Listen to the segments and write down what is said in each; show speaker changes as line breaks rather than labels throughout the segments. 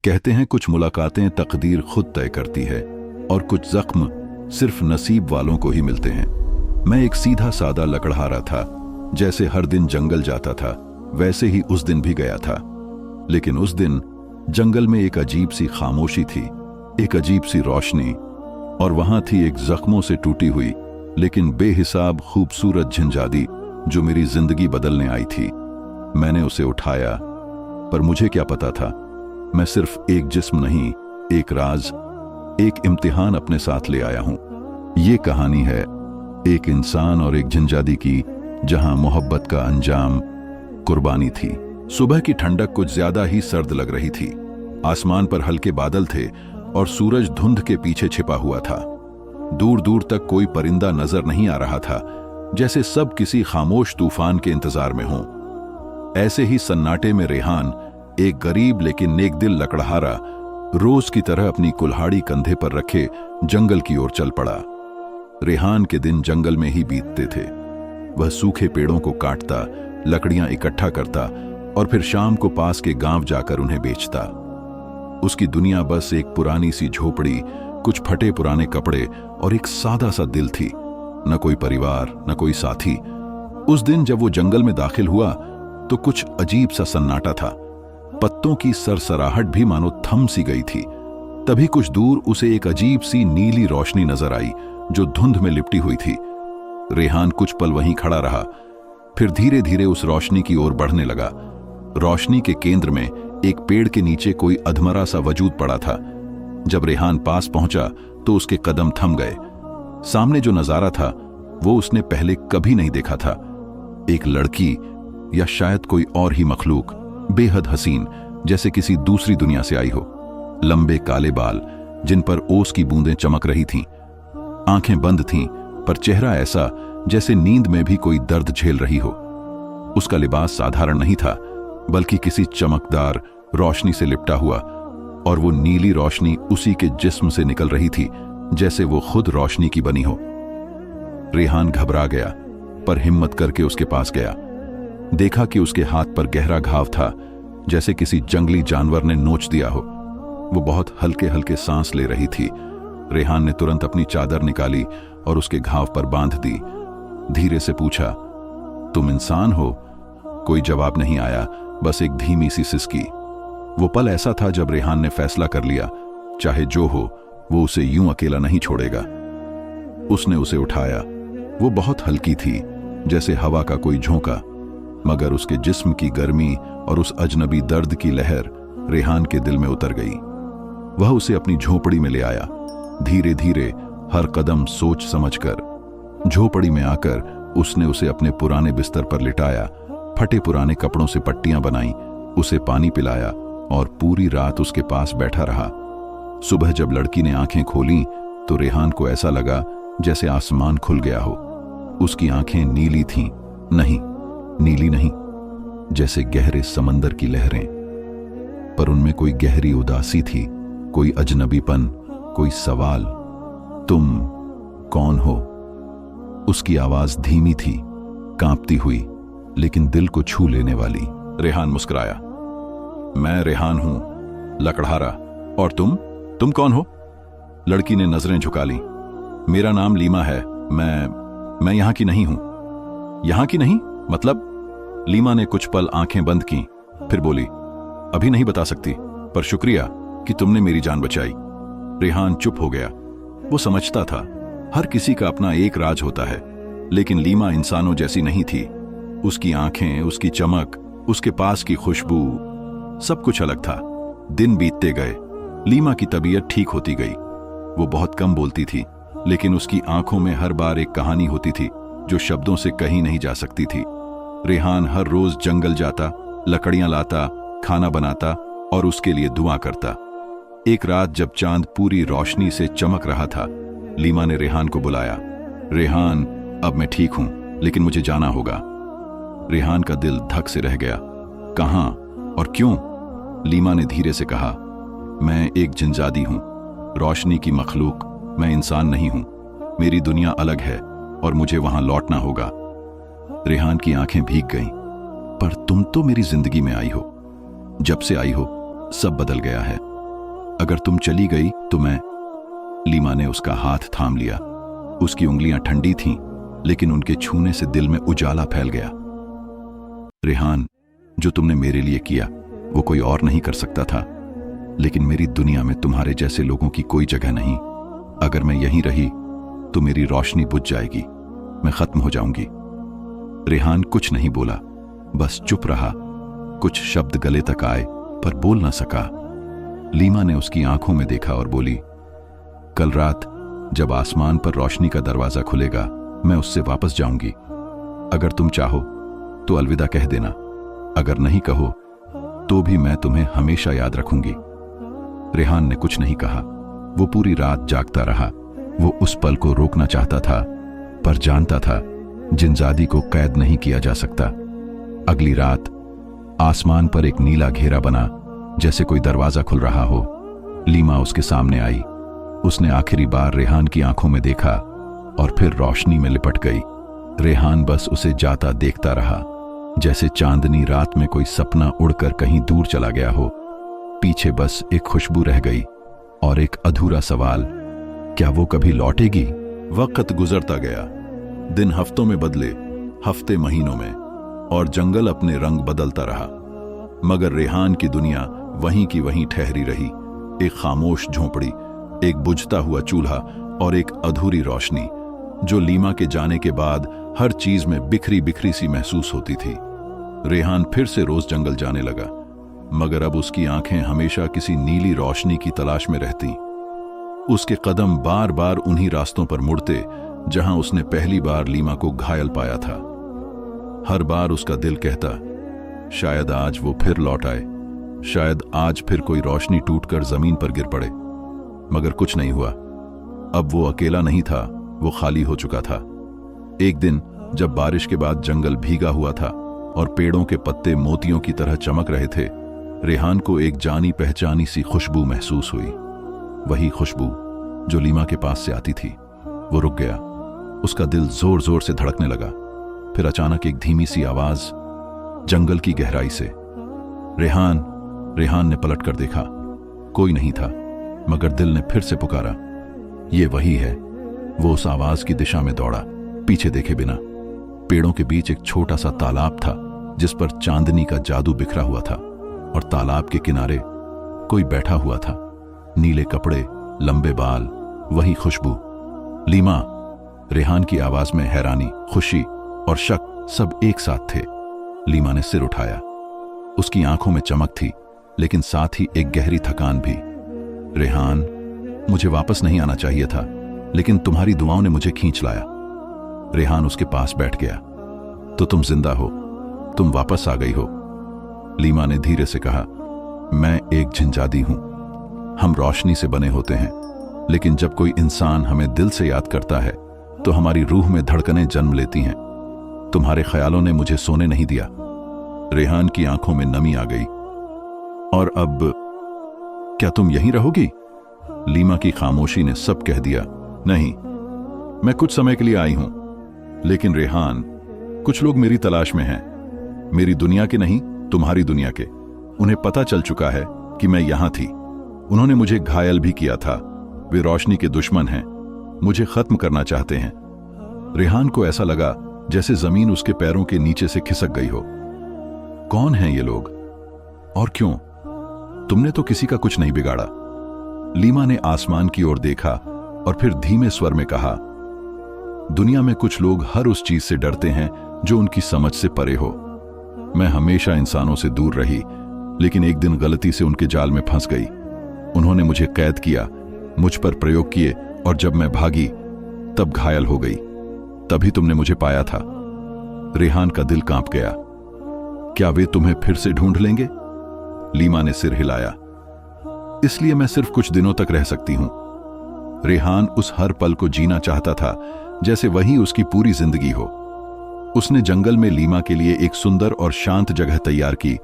कहते हैं कुछ मुलाकातें तकदीर खुद तय करती है और कुछ जख्म सिर्फ नसीब वालों को ही मिलते हैं। मैं एक सीधा सादा लकड़हारा था। जैसे हर दिन जंगल जाता था वैसे ही उस दिन भी गया था। लेकिन उस दिन जंगल में एक अजीब सी खामोशी थी, एक अजीब सी रोशनी, और वहां थी एक जख्मों से टूटी हुई लेकिन बेहिसाब खूबसूरत झंझादी जो मेरी जिंदगी बदलने आई थी। मैंने उसे उठाया, पर मुझे क्या पता था मैं सिर्फ एक जिस्म नहीं, एक राज, एक इम्तिहान अपने साथ ले आया हूं। ये कहानी है एक इंसान और एक झंझादी की, जहां मोहब्बत का अंजाम कुर्बानी थी। सुबह की ठंडक कुछ ज्यादा ही सर्द लग रही थी। आसमान पर हल्के बादल थे और सूरज धुंध के पीछे छिपा हुआ था। दूर दूर तक कोई परिंदा नजर नहीं आ रहा था, जैसे सब किसी खामोश तूफान के इंतजार में हों। ऐसे ही सन्नाटे में रेहान, एक गरीब लेकिन नेक दिल लकड़हारा, रोज की तरह अपनी कुल्हाड़ी कंधे पर रखे जंगल की ओर चल पड़ा। रेहान के दिन जंगल में ही बीतते थे। वह सूखे पेड़ों को काटता, लकड़ियां इकट्ठा करता और फिर शाम को पास के गांव जाकर उन्हें बेचता। उसकी दुनिया बस एक पुरानी सी झोपड़ी, कुछ फटे पुराने कपड़े और एक सादा सा दिल थी। न कोई परिवार, न कोई साथी। उस दिन जब वो जंगल में दाखिल हुआ तो कुछ अजीब सा सन्नाटा था। पत्तों की सरसराहट भी मानो थम सी गई थी। तभी कुछ दूर उसे एक अजीब सी नीली रोशनी नजर आई जो धुंध में लिपटी हुई थी। रेहान कुछ पल वहीं खड़ा रहा, फिर धीरे धीरे उस रोशनी की ओर बढ़ने लगा। रोशनी के केंद्र में एक पेड़ के नीचे कोई अधमरा सा वजूद पड़ा था। जब रेहान पास पहुंचा तो उसके कदम थम गए। सामने जो नजारा था वो उसने पहले कभी नहीं देखा था। एक लड़की, या शायद कोई और ही मखलूक, बेहद हसीन, जैसे किसी दूसरी दुनिया से आई हो। लंबे काले बाल जिन पर ओस की बूंदें चमक रही थीं, आंखें बंद थीं, पर चेहरा ऐसा जैसे नींद में भी कोई दर्द झेल रही हो। उसका लिबास साधारण नहीं था, बल्कि किसी चमकदार रोशनी से लिपटा हुआ, और वो नीली रोशनी उसी के जिस्म से निकल रही थी जैसे वो खुद रोशनी की बनी हो। रेहान घबरा गया, पर हिम्मत करके उसके पास गया। देखा कि उसके हाथ पर गहरा घाव था, जैसे किसी जंगली जानवर ने नोच दिया हो। वो बहुत हल्के हल्के सांस ले रही थी। रेहान ने तुरंत अपनी चादर निकाली और उसके घाव पर बांध दी। धीरे से पूछा, तुम इंसान हो? कोई जवाब नहीं आया, बस एक धीमी सी सिसकी। वो पल ऐसा था जब रेहान ने फैसला कर लिया, चाहे जो हो वो उसे यूं अकेला नहीं छोड़ेगा। उसने उसे उठाया। वो बहुत हल्की थी, जैसे हवा का कोई झोंका, मगर उसके जिस्म की गर्मी और उस अजनबी दर्द की लहर रेहान के दिल में उतर गई। वह उसे अपनी झोपड़ी में ले आया, धीरे धीरे, हर कदम सोच समझकर। झोपड़ी में आकर उसने उसे अपने पुराने बिस्तर पर लिटाया, फटे पुराने कपड़ों से पट्टियां बनाई, उसे पानी पिलाया और पूरी रात उसके पास बैठा रहा। सुबह जब लड़की ने आंखें खोलीं तो रेहान को ऐसा लगा जैसे आसमान खुल गया हो। उसकी आंखें नीली थीं, नहीं, नीली नहीं, जैसे गहरे समंदर की लहरें, पर उनमें कोई गहरी उदासी थी, कोई अजनबीपन, कोई सवाल, तुम कौन हो? उसकी आवाज धीमी थी, कांपती हुई, लेकिन दिल को छू लेने वाली। रेहान मुस्कुराया। मैं रेहान हूं, लकड़हारा। और तुम कौन हो? लड़की ने नजरें झुका ली। मेरा नाम लीमा है। मैं यहां की नहीं हूं। यहां की नहीं मतलब? लीमा ने कुछ पल आंखें बंद की, फिर बोली, अभी नहीं बता सकती, पर शुक्रिया कि तुमने मेरी जान बचाई। रेहान चुप हो गया। वो समझता था हर किसी का अपना एक राज होता है, लेकिन लीमा इंसानों जैसी नहीं थी। उसकी आंखें, उसकी चमक, उसके पास की खुशबू, सब कुछ अलग था। दिन बीतते गए, लीमा की तबीयत ठीक होती गई। वो बहुत कम बोलती थी, लेकिन उसकी आंखों में हर बार एक कहानी होती थी जो शब्दों से कही नहीं जा सकती थी। रेहान हर रोज जंगल जाता, लकड़ियां लाता, खाना बनाता और उसके लिए दुआ करता। एक रात जब चांद पूरी रोशनी से चमक रहा था, लीमा ने रेहान को बुलाया। रेहान, अब मैं ठीक हूं, लेकिन मुझे जाना होगा। रेहान का दिल धक से रह गया। कहां और क्यों? लीमा ने धीरे से कहा, मैं एक जिनजादी हूं, रोशनी की मखलूक। मैं इंसान नहीं हूं। मेरी दुनिया अलग है और मुझे वहां लौटना होगा। रेहान की आंखें भीग गईं। पर तुम तो मेरी जिंदगी में आई हो। जब से आई हो, सब बदल गया है। अगर तुम चली गई तो मैं। लीमा ने उसका हाथ थाम लिया। उसकी उंगलियां ठंडी थीं, लेकिन उनके छूने से दिल में उजाला फैल गया। रेहान, जो तुमने मेरे लिए किया वो कोई और नहीं कर सकता था, लेकिन मेरी दुनिया में तुम्हारे जैसे लोगों की कोई जगह नहीं। अगर मैं यहीं रही तो मेरी रोशनी बुझ जाएगी, मैं खत्म हो जाऊंगी। रेहान कुछ नहीं बोला, बस चुप रहा। कुछ शब्द गले तक आए पर बोल ना सका। लीमा ने उसकी आंखों में देखा और बोली, कल रात जब आसमान पर रोशनी का दरवाजा खुलेगा मैं उससे वापस जाऊंगी। अगर तुम चाहो तो अलविदा कह देना, अगर नहीं कहो तो भी मैं तुम्हें हमेशा याद रखूंगी। रेहान ने कुछ नहीं कहा। वो पूरी रात जागता रहा। वो उस पल को रोकना चाहता था, पर जानता था जिनजादी को कैद नहीं किया जा सकता। अगली रात आसमान पर एक नीला घेरा बना, जैसे कोई दरवाजा खुल रहा हो। लीमा उसके सामने आई। उसने आखिरी बार रेहान की आंखों में देखा और फिर रोशनी में लिपट गई। रेहान बस उसे जाता देखता रहा, जैसे चांदनी रात में कोई सपना उड़कर कहीं दूर चला गया हो। पीछे बस एक खुशबू रह गई और एक अधूरा सवाल, क्या वो कभी लौटेगी? वक्त गुजरता गया। दिन हफ्तों में बदले, हफ्ते महीनों में, और जंगल अपने रंग बदलता रहा। मगर रेहान की दुनिया वहीं की वहीं ठहरी रही। एक खामोश झोंपड़ी, एक बुझता हुआ चूल्हा और एक अधूरी रोशनी, जो लीमा के जाने के बाद हर चीज में बिखरी बिखरी सी महसूस होती थी। रेहान फिर से रोज जंगल जाने लगा, मगर अब उसकी आंखें हमेशा किसी नीली रोशनी की तलाश में रहती। उसके कदम बार बार उन्हीं रास्तों पर मुड़ते जहां उसने पहली बार लीमा को घायल पाया था। हर बार उसका दिल कहता, शायद आज वो फिर लौट आए, शायद आज फिर कोई रोशनी टूटकर जमीन पर गिर पड़े। मगर कुछ नहीं हुआ। अब वो अकेला नहीं था, वो खाली हो चुका था। एक दिन जब बारिश के बाद जंगल भीगा हुआ था और पेड़ों के पत्ते मोतियों की तरह चमक रहे थे, रेहान को एक जानी पहचानी सी खुशबू महसूस हुई। वही खुशबू जो लीमा के पास से आती थी। वो रुक गया। उसका दिल जोर जोर से धड़कने लगा। फिर अचानक एक धीमी सी आवाज जंगल की गहराई से, रेहान। रेहान ने पलट कर देखा। कोई नहीं था, मगर दिल ने फिर से पुकारा, ये वही है। वो उस आवाज की दिशा में दौड़ा, पीछे देखे बिना। पेड़ों के बीच एक छोटा सा तालाब था, जिस पर चांदनी का जादू बिखरा हुआ था, और तालाब के किनारे कोई बैठा हुआ था। नीले कपड़े, लंबे बाल, वही खुशबू। लीमा। रेहान की आवाज में हैरानी, खुशी और शक सब एक साथ थे। लीमा ने सिर उठाया। उसकी आंखों में चमक थी, लेकिन साथ ही एक गहरी थकान भी। रेहान, मुझे वापस नहीं आना चाहिए था, लेकिन तुम्हारी दुआओं ने मुझे खींच लाया। रेहान उसके पास बैठ गया। तो तुम जिंदा हो, तुम वापस आ गई हो। लीमा ने धीरे से कहा, मैं एक जिनजादी हूं। हम रोशनी से बने होते हैं, लेकिन जब कोई इंसान हमें दिल से याद करता है तो हमारी रूह में धड़कनें जन्म लेती हैं। तुम्हारे ख्यालों ने मुझे सोने नहीं दिया। रेहान की आंखों में नमी आ गई। और अब क्या तुम यहीं रहोगी? लीमा की खामोशी ने सब कह दिया। नहीं, मैं कुछ समय के लिए आई हूं, लेकिन रेहान, कुछ लोग मेरी तलाश में हैं। मेरी दुनिया के नहीं, तुम्हारी दुनिया के। उन्हें पता चल चुका है कि मैं यहां थी। उन्होंने मुझे घायल भी किया था। वे रोशनी के दुश्मन हैं, मुझे खत्म करना चाहते हैं। रेहान को ऐसा लगा जैसे जमीन उसके पैरों के नीचे से खिसक गई हो। कौन हैं ये लोग और क्यों? तुमने तो किसी का कुछ नहीं बिगाड़ा। लीमा ने आसमान की ओर देखा और फिर धीमे स्वर में कहा, दुनिया में कुछ लोग हर उस चीज से डरते हैं जो उनकी समझ से परे हो। मैं हमेशा इंसानों से दूर रही, लेकिन एक दिन गलती से उनके जाल में फंस गई। उन्होंने मुझे कैद किया, मुझ पर प्रयोग किए, और जब मैं भागी तब घायल हो गई। तभी तुमने मुझे पाया था। रेहान का दिल कांप गया। क्या वे तुम्हें फिर से ढूंढ लेंगे? लीमा ने सिर हिलाया। इसलिए मैं सिर्फ कुछ दिनों तक रह सकती हूं। रेहान उस हर पल को जीना चाहता था जैसे वही उसकी पूरी जिंदगी हो। उसने जंगल में लीमा के लिए एक सुंदर और शांत जगह तैयार की,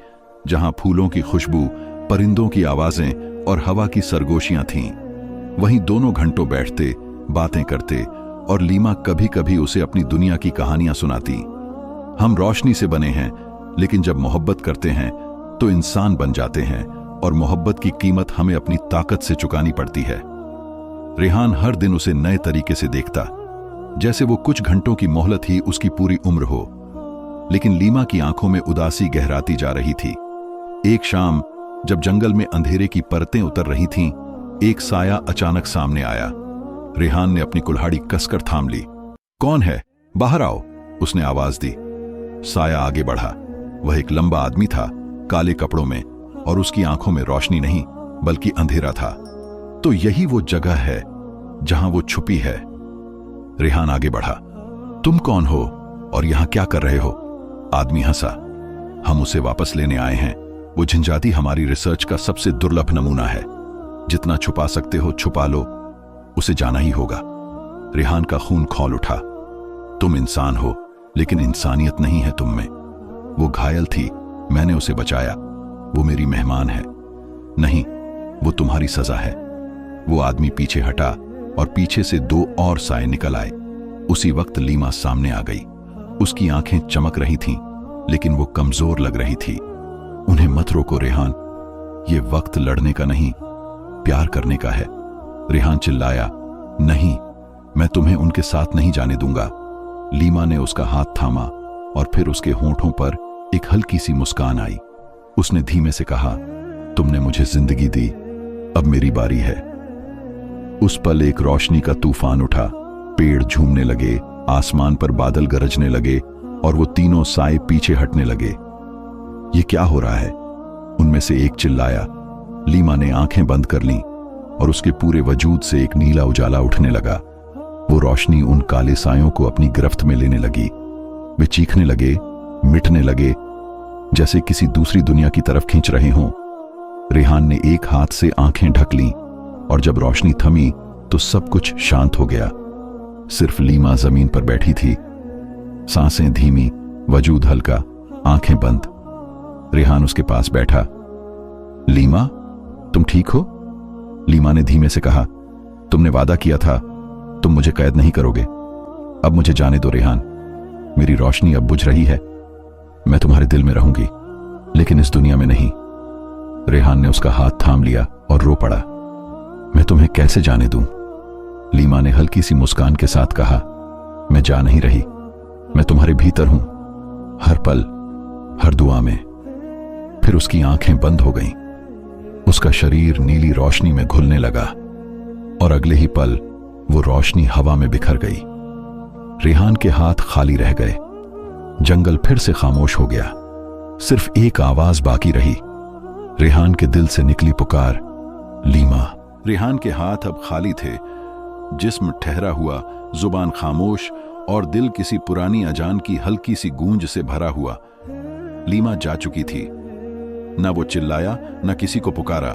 जहां फूलों की खुशबू, परिंदों की आवाजें और हवा की सरगोशियां थीं। वहीं दोनों घंटों बैठते, बातें करते, और लीमा कभी कभी उसे अपनी दुनिया की कहानियां सुनाती। हम रोशनी से बने हैं, लेकिन जब मोहब्बत करते हैं तो इंसान बन जाते हैं, और मोहब्बत की कीमत हमें अपनी ताकत से चुकानी पड़ती है। रेहान हर दिन उसे नए तरीके से देखता, जैसे वो कुछ घंटों की मोहलत ही उसकी पूरी उम्र हो। लेकिन लीमा की आंखों में उदासी गहराती जा रही थी। एक शाम जब जंगल में अंधेरे की परतें उतर रही थीं, एक साया अचानक सामने आया। रेहान ने अपनी कुल्हाड़ी कसकर थाम ली। कौन है? बाहर आओ, उसने आवाज दी। साया आगे बढ़ा। वह एक लंबा आदमी था, काले कपड़ों में, और उसकी आंखों में रोशनी नहीं बल्कि अंधेरा था। तो यही वो जगह है जहां वो छुपी है। रेहान आगे बढ़ा। तुम कौन हो और यहां क्या कर रहे हो? आदमी हंसा। हम उसे वापस लेने आए हैं। वो झंझाती हमारी रिसर्च का सबसे दुर्लभ नमूना है। जितना छुपा सकते हो छुपा लो, उसे जाना ही होगा। रेहान का खून खौल उठा। तुम इंसान हो, लेकिन इंसानियत नहीं है तुम में। वो घायल थी, मैंने उसे बचाया। वो मेरी मेहमान है। नहीं, वो तुम्हारी सजा है। वो आदमी पीछे हटा और पीछे से दो और साए निकल आए। उसी वक्त लीमा सामने आ गई। उसकी आंखें चमक रही थीं, लेकिन वो कमजोर लग रही थी। उन्हें मत रोको रेहान, ये वक्त लड़ने का नहीं, प्यार करने का है। रेहान चिल्लाया, नहीं, मैं तुम्हें उनके साथ नहीं जाने दूंगा। लीमा ने उसका हाथ थामा और फिर उसके होंठों पर एक हल्की सी मुस्कान आई। उसने धीमे से कहा, तुमने मुझे जिंदगी दी, अब मेरी बारी है। उस पल एक रोशनी का तूफान उठा। पेड़ झूमने लगे, आसमान पर बादल गरजने लगे और वो तीनों साए पीछे हटने लगे। ये क्या हो रहा है? उनमें से एक चिल्लाया। लीमा ने आंखें बंद कर लीं और उसके पूरे वजूद से एक नीला उजाला उठने लगा। वो रोशनी उन काले सायों को अपनी गिरफ्त में लेने लगी। वे चीखने लगे, मिटने लगे, जैसे किसी दूसरी दुनिया की तरफ खींच रहे हों। रेहान ने एक हाथ से आंखें ढक लीं और जब रोशनी थमी तो सब कुछ शांत हो गया। सिर्फ लीमा जमीन पर बैठी थी, सांसें धीमी, वजूद हल्का, आंखें बंद। रेहान उसके पास बैठा। लीमा, तुम ठीक हो? लीमा ने धीमे से कहा, तुमने वादा किया था तुम मुझे कैद नहीं करोगे। अब मुझे जाने दो रेहान, मेरी रोशनी अब बुझ रही है। मैं तुम्हारे दिल में रहूंगी, लेकिन इस दुनिया में नहीं। रेहान ने उसका हाथ थाम लिया और रो पड़ा। मैं तुम्हें कैसे जाने दूं? लीमा ने हल्की सी मुस्कान के साथ कहा, मैं जा नहीं रही, मैं तुम्हारे भीतर हूं, हर पल, हर दुआ में। फिर उसकी आंखें बंद हो गईं। उसका शरीर नीली रोशनी में घुलने लगा और अगले ही पल वो रोशनी हवा में बिखर गई। रेहान के हाथ खाली रह गए। जंगल फिर से खामोश हो गया। सिर्फ एक आवाज बाकी रही, रेहान के दिल से निकली पुकार, लीमा। रेहान के हाथ अब खाली थे, जिस्म ठहरा हुआ, जुबान खामोश और दिल किसी पुरानी अजान की हल्की सी गूंज से भरा हुआ। लीमा जा चुकी थी। ना वो चिल्लाया, ना किसी को पुकारा,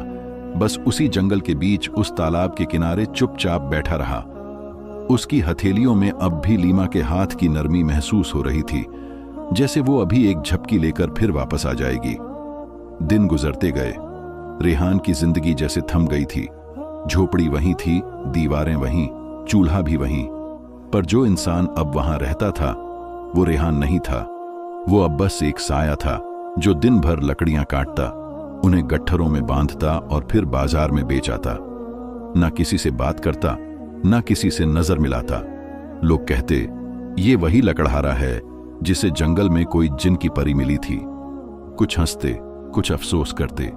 बस उसी जंगल के बीच उस तालाब के किनारे चुपचाप बैठा रहा। उसकी हथेलियों में अब भी लीमा के हाथ की नरमी महसूस हो रही थी, जैसे वो अभी एक झपकी लेकर फिर वापस आ जाएगी। दिन गुजरते गए। रेहान की जिंदगी जैसे थम गई थी। झोपड़ी वहीं थी, दीवारें वहीं, चूल्हा भी वहीं, पर जो इंसान अब वहां रहता था वो रेहान नहीं था। वो अब बस एक साया था जो दिन भर लकड़ियां काटता, उन्हें गट्ठरों में बांधता और फिर बाजार में बेच आता। ना किसी से बात करता, ना किसी से नजर मिलाता। लोग कहते, ये वही लकड़हारा है जिसे जंगल में कोई जिन की परी मिली थी। कुछ हंसते, कुछ अफसोस करते,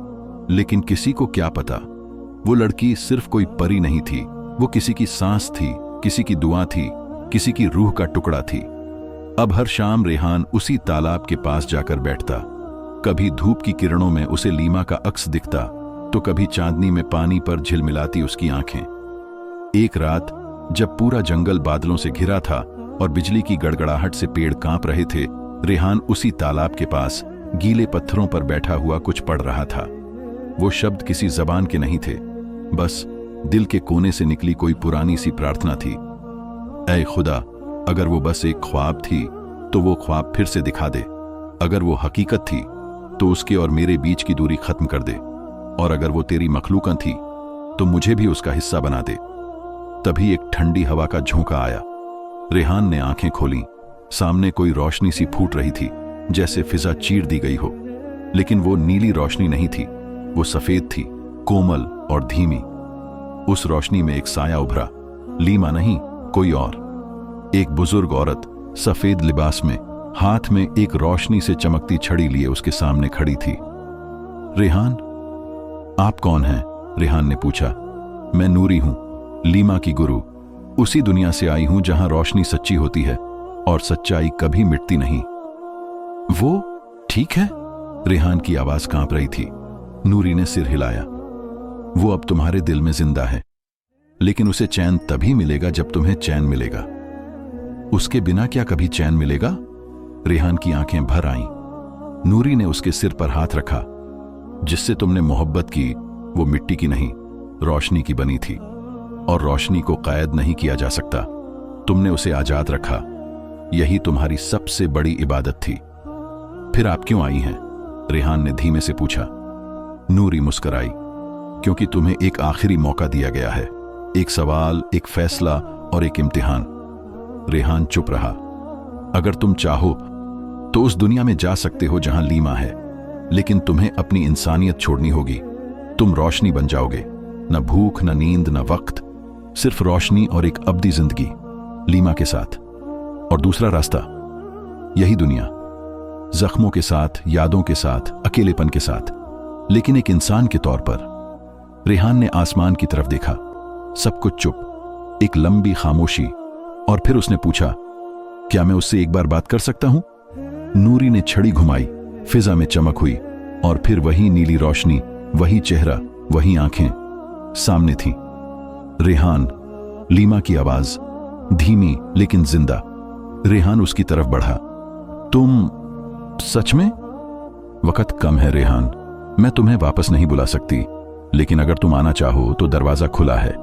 लेकिन किसी को क्या पता, वो लड़की सिर्फ कोई परी नहीं थी, वो किसी की सांस थी, किसी की दुआ थी, किसी की रूह का टुकड़ा थी। अब हर शाम रेहान उसी तालाब के पास जाकर बैठता। कभी धूप की किरणों में उसे लीमा का अक्स दिखता, तो कभी चांदनी में पानी पर झिलमिलाती उसकी आंखें। एक रात जब पूरा जंगल बादलों से घिरा था और बिजली की गड़गड़ाहट से पेड़ कांप रहे थे, रेहान उसी तालाब के पास गीले पत्थरों पर बैठा हुआ कुछ पढ़ रहा था। वो शब्द किसी जबान के नहीं थे, बस दिल के कोने से निकली कोई पुरानी सी प्रार्थना थी। ऐ खुदा, अगर वो बस एक ख्वाब थी तो वो ख्वाब फिर से दिखा दे। अगर वो हकीकत थी तो उसके और मेरे बीच की दूरी खत्म कर दे, और अगर वो तेरी मखलूकत थी तो मुझे भी उसका हिस्सा बना दे। तभी एक ठंडी हवा का झोंका आया। रेहान ने आंखें खोलीं। सामने कोई रोशनी सी फूट रही थी, जैसे फिजा चीर दी गई हो, लेकिन वो नीली रोशनी नहीं थी, वो सफेद थी, कोमल और धीमी। उस रोशनी में एक साया उभरा, लीमा नहीं, कोई और। एक बुजुर्ग औरत सफेद लिबास में, हाथ में एक रोशनी से चमकती छड़ी लिए उसके सामने खड़ी थी। रेहान, आप कौन हैं? रेहान ने पूछा। मैं नूरी हूं, लीमा की गुरु। उसी दुनिया से आई हूं जहां रोशनी सच्ची होती है और सच्चाई कभी मिटती नहीं। वो ठीक है? रेहान की आवाज कांप रही थी। नूरी ने सिर हिलाया। वो अब तुम्हारे दिल में जिंदा है, लेकिन उसे चैन तभी मिलेगा जब तुम्हें चैन मिलेगा। उसके बिना क्या कभी चैन मिलेगा? रेहान की आंखें भर आईं। नूरी ने उसके सिर पर हाथ रखा। जिससे तुमने मोहब्बत की वो मिट्टी की नहीं, रोशनी की बनी थी, और रोशनी को कैद नहीं किया जा सकता। तुमने उसे आजाद रखा। यही तुम्हारी सबसे बड़ी इबादत थी। फिर आप क्यों आई हैं? रेहान ने धीमे से पूछा। नूरी मुस्कुराई। क्योंकि तुम्हें एक आखिरी मौका दिया गया है, एक सवाल, एक फैसला और एक इम्तिहान। रेहान चुप रहा। अगर तुम चाहो तो उस दुनिया में जा सकते हो जहां लीमा है, लेकिन तुम्हें अपनी इंसानियत छोड़नी होगी। तुम रोशनी बन जाओगे, न भूख, न नींद, न वक्त, सिर्फ रोशनी और एक अब्दी जिंदगी लीमा के साथ। और दूसरा रास्ता, यही दुनिया, जख्मों के साथ, यादों के साथ, अकेलेपन के साथ, लेकिन एक इंसान के तौर पर। रेहान ने आसमान की तरफ देखा। सब कुछ चुप, एक लंबी खामोशी, और फिर उसने पूछा, क्या मैं उससे एक बार बात कर सकता हूं? नूरी ने छड़ी घुमाई। फिजा में चमक हुई, और फिर वही नीली रोशनी, वही चेहरा, वही आंखें सामने थी। रेहान, लीमा की आवाज, धीमी लेकिन जिंदा। रेहान उसकी तरफ बढ़ा। तुम सच में? वक्त कम है रेहान, मैं तुम्हें वापस नहीं बुला सकती, लेकिन अगर तुम आना चाहो तो दरवाजा खुला है।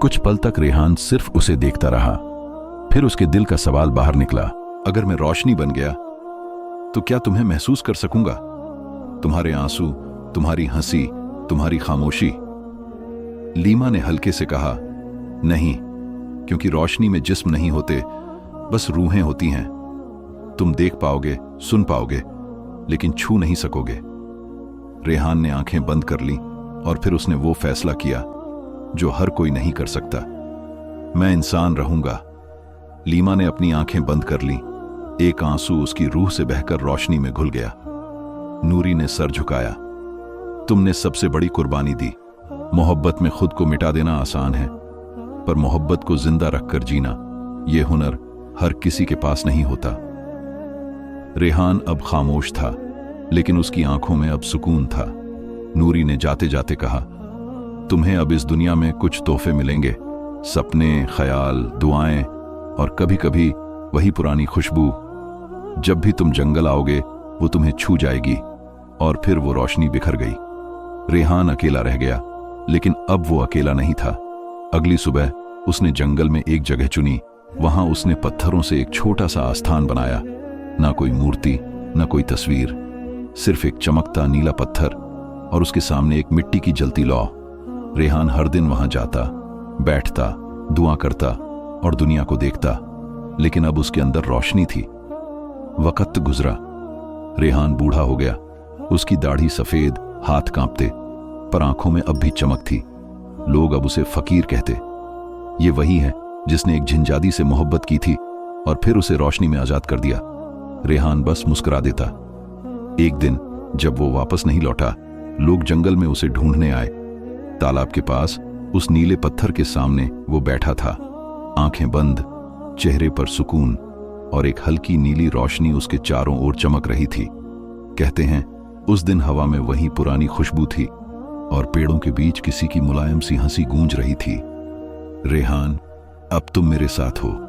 कुछ पल तक रेहान सिर्फ उसे देखता रहा। फिर उसके दिल का सवाल बाहर निकला, अगर मैं रोशनी बन गया तो क्या तुम्हें महसूस कर सकूंगा? तुम्हारे आंसू, तुम्हारी हंसी, तुम्हारी खामोशी। लीमा ने हल्के से कहा, नहीं, क्योंकि रोशनी में जिस्म नहीं होते, बस रूहें होती हैं। तुम देख पाओगे, सुन पाओगे, लेकिन छू नहीं सकोगे। रेहान ने आंखें बंद कर ली, और फिर उसने वो फैसला किया जो हर कोई नहीं कर सकता। मैं इंसान रहूंगा। लीमा ने अपनी आंखें बंद कर ली। एक आंसू उसकी रूह से बहकर रोशनी में घुल गया। नूरी ने सर झुकाया। तुमने सबसे बड़ी कुर्बानी दी। मोहब्बत में खुद को मिटा देना आसान है, पर मोहब्बत को जिंदा रखकर जीना, यह हुनर हर किसी के पास नहीं होता। रेहान अब खामोश था, लेकिन उसकी आंखों में अब सुकून था। नूरी ने जाते जाते कहा, तुम्हें अब इस दुनिया में कुछ तोहफे मिलेंगे, सपने, ख्याल, दुआएं, और कभी कभी वही पुरानी खुशबू। जब भी तुम जंगल आओगे वो तुम्हें छू जाएगी। और फिर वो रोशनी बिखर गई। रेहान अकेला रह गया, लेकिन अब वो अकेला नहीं था। अगली सुबह उसने जंगल में एक जगह चुनी। वहां उसने पत्थरों से एक छोटा सा आस्थान बनाया। ना कोई मूर्ति, ना कोई तस्वीर, सिर्फ एक चमकता नीला पत्थर, और उसके सामने एक मिट्टी की जलती लौ। रेहान हर दिन वहां जाता, बैठता, दुआ करता और दुनिया को देखता, लेकिन अब उसके अंदर रोशनी थी। वक्त गुजरा। रेहान बूढ़ा हो गया। उसकी दाढ़ी सफेद, हाथ कांपते, पर आंखों में अब भी चमक थी। लोग अब उसे फकीर कहते। ये वही है जिसने एक झिंजादी से मोहब्बत की थी और फिर उसे रोशनी में आजाद कर दिया। रेहान बस मुस्कुरा देता। एक दिन जब वो वापस नहीं लौटा, लोग जंगल में उसे ढूंढने आए। तालाब के पास उस नीले पत्थर के सामने वो बैठा था, आंखें बंद, चेहरे पर सुकून, और एक हल्की नीली रोशनी उसके चारों ओर चमक रही थी। कहते हैं उस दिन हवा में वही पुरानी खुशबू थी और पेड़ों के बीच किसी की मुलायम सी हंसी गूंज रही थी। रेहान, अब तुम मेरे साथ हो।